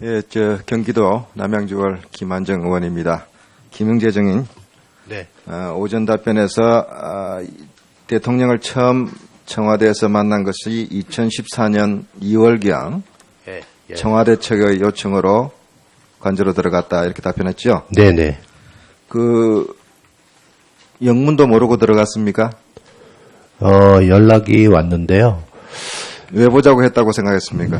예, 경기도 남양주월 김한정 의원입니다. 김영재 정인. 네. 오전 답변에서 대통령을 처음 청와대에서 만난 것이 2014년 2월경 예. 청와대 측의 요청으로 관저로 들어갔다 이렇게 답변했죠. 네네. 영문도 모르고 들어갔습니까? 연락이 왔는데요. 왜 보자고 했다고 생각했습니까?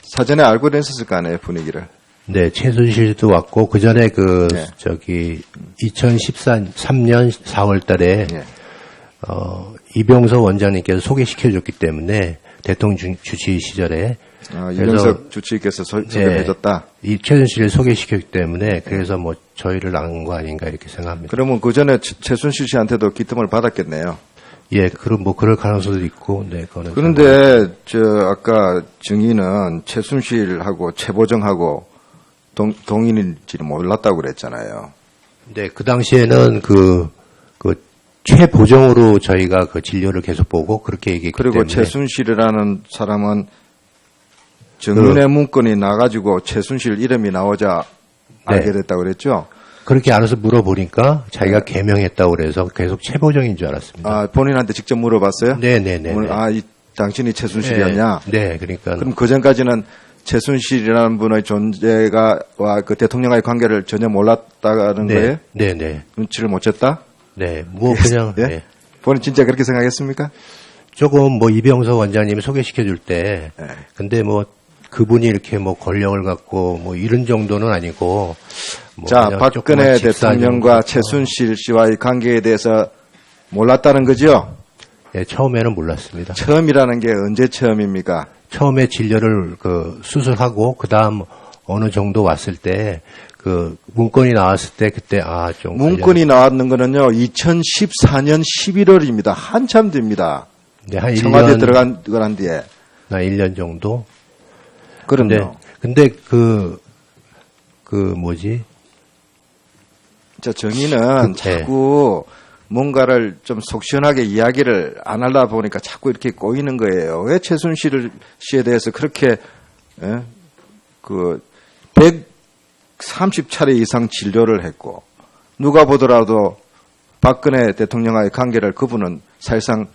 사전에 알고 있었을 거 아니에요, 분위기를. 네, 최순실도 왔고, 그 전에 2013년 4월 달에, 예. 이병석 원장님께서 소개시켜줬기 때문에, 대통령 주치 시절에. 이병석 주치의께서 소개해줬다? 이 최순실을 소개시켰기 때문에, 그래서 저희를 낳은 거 아닌가 이렇게 생각합니다. 그러면 그 전에 최순실 씨한테도 기뜸을 받았겠네요. 예, 그럴 가능성도 있고, 네, 그거는. 그런데, 아까 증인은 최순실하고 최보정하고 동인인지는 몰랐다고 그랬잖아요. 네, 그 당시에는 최보정으로 저희가 진료를 계속 보고 그렇게 얘기했기 그리고 때문에. 최순실이라는 사람은 증인의 문건이 나가지고 최순실 이름이 나오자 알게 됐다고 그랬죠? 그렇게 알아서 물어보니까 자기가 개명했다고 그래서 계속 최보정인 줄 알았습니다. 본인한테 직접 물어봤어요? 네네네. 당신이 최순실이었냐? 네, 그러니까. 그럼 그 전까지는 최순실이라는 분의 존재와 그 대통령과의 관계를 전혀 몰랐다는 거예요? 네네. 눈치를 못 챘다? 네, 그냥. 예? 네. 본인 진짜 그렇게 생각했습니까? 조금 이병석 원장님이 소개시켜 줄 때, 네. 근데 그분이 이렇게 권력을 갖고 이런 정도는 아니고. 자, 박근혜 대통령과 최순실 씨와의 관계에 대해서 몰랐다는 거죠? 네, 처음에는 몰랐습니다. 처음이라는 게 언제 처음입니까? 처음에 진료를 수술하고 그다음 어느 정도 왔을 때 문건이 나왔을 때 그때 좀 문건이 나왔는 거는요 2014년 11월입니다. 한참 됩니다. 네, 한 청와대 들어간 거란 뒤에 1년 정도. 그럼요. 근데 자, 정의는 자꾸 뭔가를 좀 속 시원하게 이야기를 안 하다 보니까 자꾸 이렇게 꼬이는 거예요. 왜 최순실 씨에 대해서 그렇게 130차례 이상 진료를 했고 누가 보더라도 박근혜 대통령과의 관계를 그분은 사실상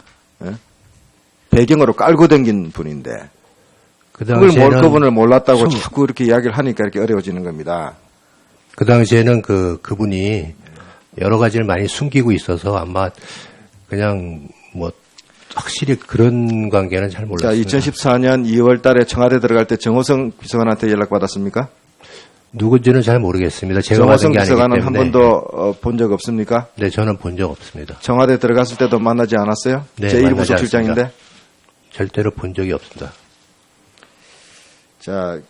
배경으로 깔고 댕긴 분인데 그분을 몰랐다고 자꾸 이렇게 이야기를 하니까 이렇게 어려워지는 겁니다. 그 당시에는 그분이 여러 가지를 많이 숨기고 있어서 아마 그냥 확실히 그런 관계는 잘 몰랐습니다. 자, 2014년 2월 달에 청와대 들어갈 때 정호성 비서관한테 연락 받았습니까? 누군지는 잘 모르겠습니다. 제가 받은 게 아니기 때문에. 정호성 비서관은 한 번도 본 적 없습니까? 네, 저는 본 적 없습니다. 청와대 들어갔을 때도 만나지 않았어요? 네, 제1부속실장인데? 절대로 본 적이 없습니다. 자,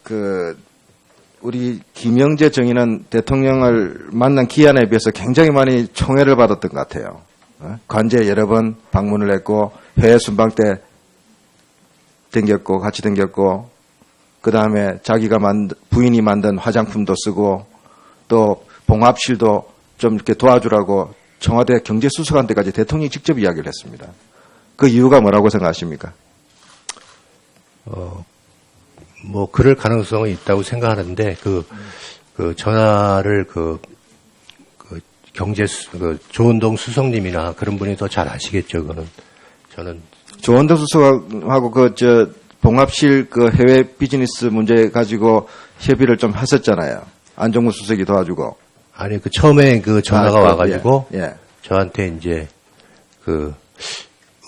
우리 김영재 정의는 대통령을 만난 기한에 비해서 굉장히 많이 총애를 받았던 것 같아요. 관제 여러 번 방문을 했고 해외 순방 때 같이 댕겼고 그 다음에 자기가 부인이 만든 화장품도 쓰고 또 봉합실도 좀 이렇게 도와주라고 청와대 경제수석한 때까지 대통령이 직접 이야기를 했습니다. 그 이유가 뭐라고 생각하십니까? 그럴 가능성은 있다고 생각하는데, 전화를 조은동 수석님이나 그런 분이 더 잘 아시겠죠, 그거는. 조은동 수석하고 봉합실 해외 비즈니스 문제 가지고 협의를 좀 했었잖아요. 안종무 수석이 도와주고. 아니, 처음에 전화가 와가지고, 예. 저한테 이제,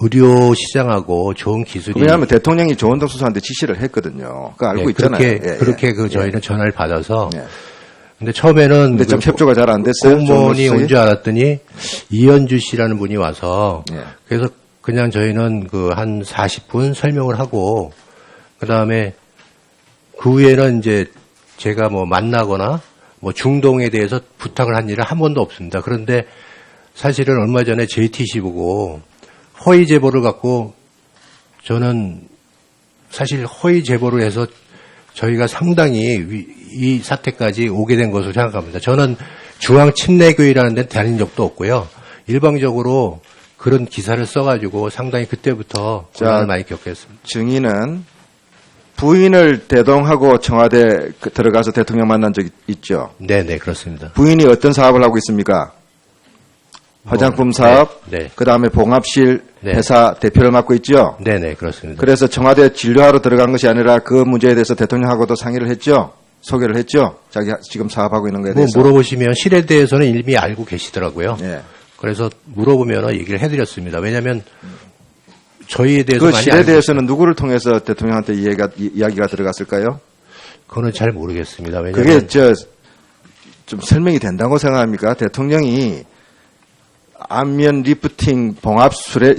의료 시장하고 좋은 기술이. 왜냐하면 대통령이 조은동 수석한테 지시를 했거든요. 그거 알고 있잖아요. 그렇게 저희는 전화를 받아서. 근데 처음에는. 근데 좀 협조가 잘 안 됐어요. 공무원이 온 줄 알았더니 이현주 씨라는 분이 와서. 그래서 그냥 저희는 한 40분 설명을 하고 그 다음에 그 후에는 이제 제가 만나거나 중동에 대해서 부탁을 한 일은 한 번도 없습니다. 그런데 사실은 얼마 전에 JTC 보고 허위 제보를 갖고 저는 사실 허위 제보를 해서 저희가 상당히 이 사태까지 오게 된 것으로 생각합니다. 저는 중앙침례교회라는 데 다닌 적도 없고요. 일방적으로 그런 기사를 써가지고 상당히 그때부터 고난을 많이 겪었습니다. 증인은 부인을 대동하고 청와대 들어가서 대통령 만난 적 있죠? 네네, 그렇습니다. 부인이 어떤 사업을 하고 있습니까? 화장품 사업, 네. 그 다음에 봉합실 네. 회사 대표를 맡고 있죠? 네네, 그렇습니다. 그래서 청와대 진료하러 들어간 것이 아니라 그 문제에 대해서 대통령하고도 상의를 했죠? 소개를 했죠? 자기 지금 사업하고 있는 거에 뭐 대해서. 물어보시면 실에 대해서는 이미 알고 계시더라고요. 예. 그래서 물어보면 얘기를 해드렸습니다. 왜냐하면 저희에 대해서 그 많이 실에 알고 대해서는 누구를 통해서 대통령한테 이야기가 들어갔을까요? 그거는 잘 모르겠습니다. 왜냐하면 그게 좀 설명이 된다고 생각합니까? 대통령이 안면 리프팅 봉합술의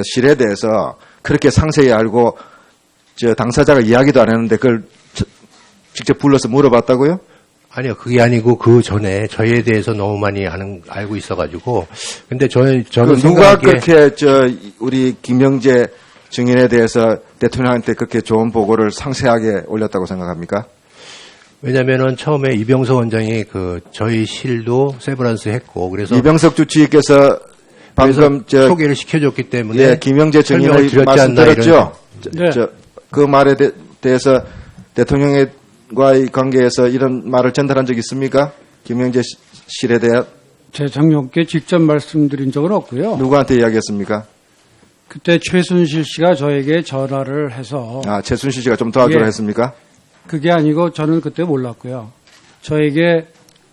실에 대해서 그렇게 상세히 알고 당사자가 이야기도 안 했는데 그걸 직접 불러서 물어봤다고요? 아니요, 그게 아니고 그 전에 저희에 대해서 너무 많이 알고 있어가지고 근데 저는 누가 생각하기에 그렇게 우리 김영재 증인에 대해서 대통령한테 그렇게 좋은 보고를 상세하게 올렸다고 생각합니까? 왜냐면은 처음에 이병석 원장이 저희 실도 세브란스 했고 그래서 이병석 주치의께서 방금 소개를 시켜줬기 때문에 예, 김영재 증인의 설명을 말씀 드렸지 않나 들었죠? 네. 그 말에 대해서 대통령과의 관계에서 이런 말을 전달한 적 있습니까? 김영재 실에 대한 대통령께 직접 말씀드린 적은 없고요. 누구한테 이야기했습니까? 그때 최순실 씨가 저에게 전화를 해서 최순실 씨가 좀 도와주라 예. 했습니까? 그게 아니고 저는 그때 몰랐고요. 저에게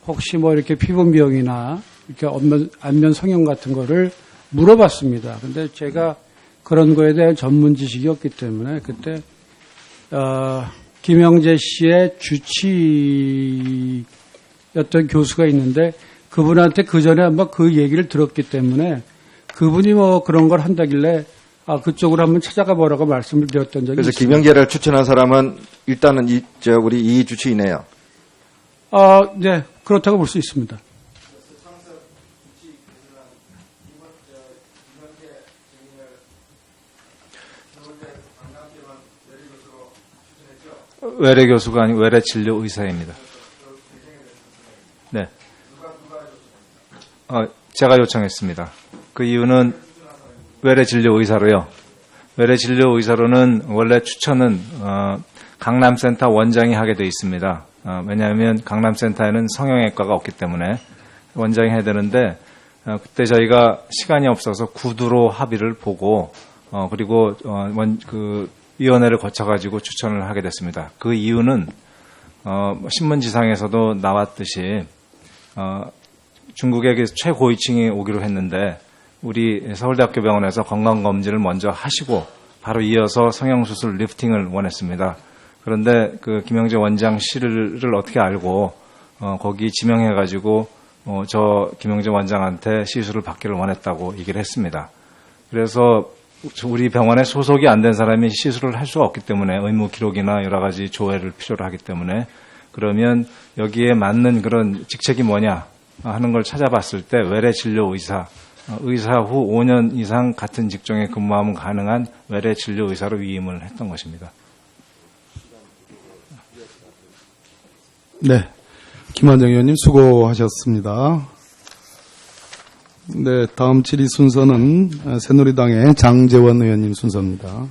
혹시 뭐 이렇게 피부 미용이나 이렇게 안면 성형 같은 거를 물어봤습니다. 근데 제가 그런 거에 대한 전문 지식이 없기 때문에 그때 김영재 씨의 주치였던 교수가 있는데 그분한테 그 전에 한번 그 얘기를 들었기 때문에 그분이 뭐 그런 걸 한다길래 그쪽으로 한번 찾아가 보라고 말씀을 드렸던 적이 그래서 있습니다. 김영재를 추천한 사람은 일단은 우리 이 주치이네요. 네, 그렇다고 볼 수 있습니다. 외래 교수가 아니고 외래 진료 의사입니다. 네. 제가 요청했습니다. 그 이유는 외래 진료 의사로요. 외래 진료 의사로는 원래 추천은 강남센터 원장이 하게 돼 있습니다. 왜냐하면 강남센터에는 성형외과가 없기 때문에 원장이 해야 되는데 그때 저희가 시간이 없어서 구두로 합의를 보고 그리고 위원회를 거쳐가지고 추천을 하게 됐습니다. 그 이유는 신문지상에서도 나왔듯이 중국의 최고위층이 오기로 했는데 우리 서울대학교 병원에서 건강검진을 먼저 하시고 바로 이어서 성형수술 리프팅을 원했습니다. 그런데 그 김영재 원장 실을 어떻게 알고 거기 지명해가지고 저 김영재 원장한테 시술을 받기를 원했다고 얘기를 했습니다. 그래서 우리 병원에 소속이 안 된 사람이 시술을 할 수가 없기 때문에 의무 기록이나 여러 가지 조회를 필요로 하기 때문에 그러면 여기에 맞는 그런 직책이 뭐냐 하는 걸 찾아봤을 때 외래 진료 의사 후 5년 이상 같은 직종에 근무하면 가능한 외래 진료 의사로 위임을 했던 것입니다. 네. 김한정 의원님 수고하셨습니다. 네, 다음 질의 순서는 새누리당의 장제원 의원님 순서입니다.